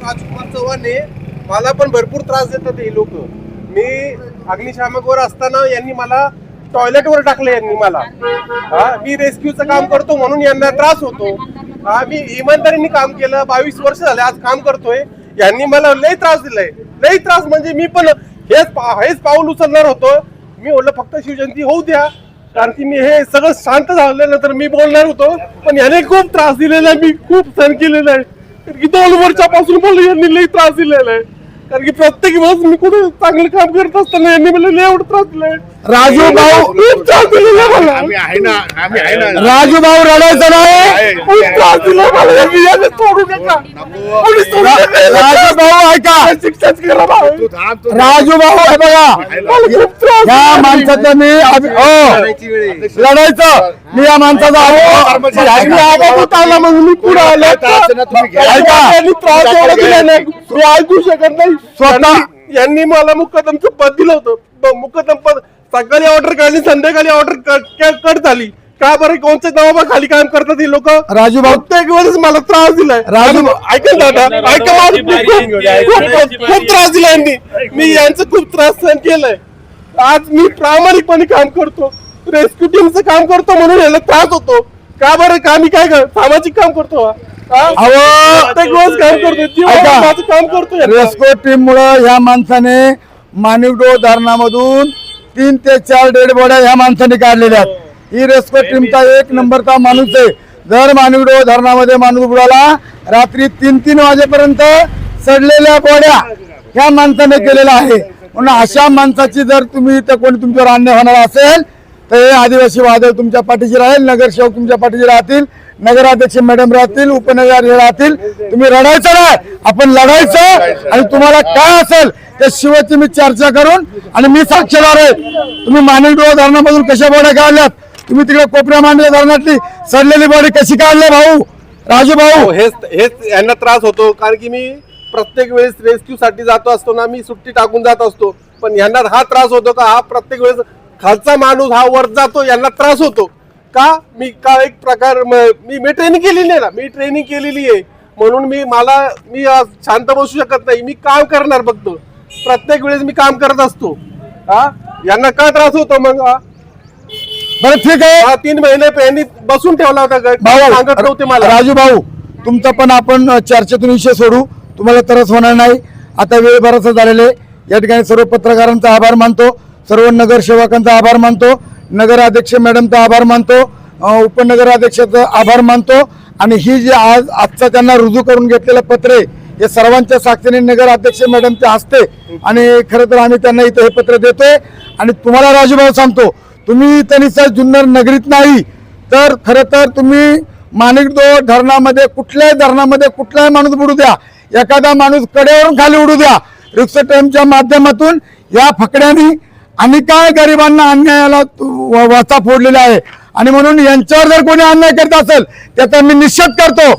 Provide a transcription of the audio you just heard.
राजकुमार चव्हाणने मला पण भरपूर त्रास देतात हे लोक। मी अग्निशामकवर असताना यांनी मला टॉयलेटवर टाकले यांनी मला। मी रेस्क्यूचं काम करतो म्हणून यांना त्रास होतो। मी इमानदारीने काम केलं, 22 वर्ष झाले आज काम करतोय। यांनी मला लय त्रास दिलाय, लय त्रास म्हणजे मी पण हेच पाऊल उचलणार होतो। मी बोललो फक्त शिवजयंती होऊ द्या, कारण की मी हे सगळं शांत झाल्यानंतर मी बोलणार होतो, पण याने खूप त्रास दिलेला आहे, मी खूप सहन केलेला आहे। कारण की 2 वर्षापासून बोललो यांनी लय त्रास दिलेला आहे, कारण की प्रत्येक वेळेस मी कुठे चांगलं काम करत असताना यांनी मला लय एवढं त्रास दिलाय। राजू भाऊ खूप त्रास दिलेला मला, आम्ही आहे ना राजू भाऊ रडायचं नाही, खूप त्रास दिला मला यांनी, याने सोडू नका, कोणी सोडू नका। राजू भाऊ ऐका, शिक्षाच केला भाऊ। तू थांब, तू राजू भाऊ हे बघा, मला खूप त्रास या माणसाचं मी लढायचं, मी या माणसाचा आला म्हणून मी पुढे आलो। यांनी त्रास एवढा दिला नाही, मी ऐकू शकत नाही। स्वतः यांनी मला मुकदमचं पद दिलं होतं, मुकदम पद सकाळी ऑर्डर काढली, संध्याकाळी ऑर्डर कट झाली। का बरं, कोणत्या दबावाखाली काम करतात हे लोक? राजू भाऊ प्रत्येक वेळेस मला त्रास दिलाय। राजू ऐका दादा, ऐका, खूप त्रास दिला यांनी, मी यांचं खूप त्रास सहन केलाय। आज मी प्रामाणिकपणे काम करतो, रेस्क्यू टीमचं काम करतो म्हणून याला त्रास होतो। का बरं, का मी काय सामाजिक काम करतो, प्रत्येक वेळेस काम करतो, माझं काम करतो। रेस्क्यू टीम मुळे ह्या माणसाने माणिकडो धरणामधून 3 ते 4 डेड बॉड्या ह्या माणसाने काढलेल्या आहेत। ही रेस्क्यू टीमचा 1 नंबरचा माणूस आहे। जर माणिकडो धरणामध्ये माणूस बुडाला, रात्री 3-3 वाजेपर्यंत सडलेल्या बॉड्या ह्या माणसाने केलेल्या आहे। म्हणून अशा माणसाची जर तुम्ही इथं कोणी तुमच्यावर अन्याय होणार असेल तर हे आदिवासी वादळ तुमच्या पाठीशी राहील, नगरसेवक तुमच्या पाठीशी राहतील, नगराध्यक्ष मॅडम राहतील, उपनगराध्यक्ष राहतील। तुम्ही रडायचं नाही, आपण लढायचं, आणि तुम्हाला काय असेल त्या शिवाची मी चर्चा करून, आणि मी साक्षीदार आहे। तुम्ही माणिकडोह धरणामधून कशा बॉड्या काढल्यात, तुम्ही तिकडे कोपऱ्या मांडल्या धरणातली सडलेली बॉडी कशी काढली भाऊ, राजू भाऊ? हेच यांना त्रास होतो, कारण की मी प्रत्येक वेळेस रेस्क्यू साठी जातो असतो ना, मी सुट्टी टाकून जात असतो, पण यांना हा त्रास होतो का? हा प्रत्येक वेळेस खालचा माणूस हा वर जातो, यांना त्रास होतो का? मी का एक प्रकार मी ट्रेनिंग केलेली आहे ना, मी ट्रेनिंग केलेली आहे म्हणून मी शांत बसू शकत नाही, मी काम करणार फक्त। प्रत्येक वेळेस मी काम करत असतो। यांना का त्रास होतो मग? बरं ठीक आहे, 3 महिने यांनी बसून ठेवला होता, सांगत नव्हते मला। राजू भाऊ तुमचा पण आपण चर्चेतून विषय सोडू, तुम्हाला त्रास होणार नाही। आता वेळ बराचसा झालेले, या ठिकाणी सर्व पत्रकारांचा आभार मानतो, सर्व नगरसेवकांचा आभार मानतो, नगराध्यक्ष मॅडमचा आभार मानतो, उपनगराध्यक्षाचा आभार मानतो, आणि ही जी आजचा त्यांना रुजू करून घेतलेलं पत्र आहे हे सर्वांच्या साक्षीने नगराध्यक्ष मॅडमच्या हस्ते, आणि खरं तर आम्ही त्यांना इथं हे पत्र देतोय। आणि तुम्हाला राजूभाऊ सांगतो, तुम्ही त्यांनी जुन्नर नगरीत नाही तर खरं तर तुम्ही माणिकडोह धरणामध्ये कुठल्याही धरणामध्ये कुठलाही माणूस बुडू द्या, एखादा माणूस कडेवरून खाली उडू द्या, रिक्षा टाइमच्या माध्यमातून या फकड्यांनी आणि काय गरिबांना अन्यायाला वाचा फोडलेला आहे, आणि म्हणून यांच्यावर जर कोणी अन्याय करत असेल त्याचा मी निषेध करतो।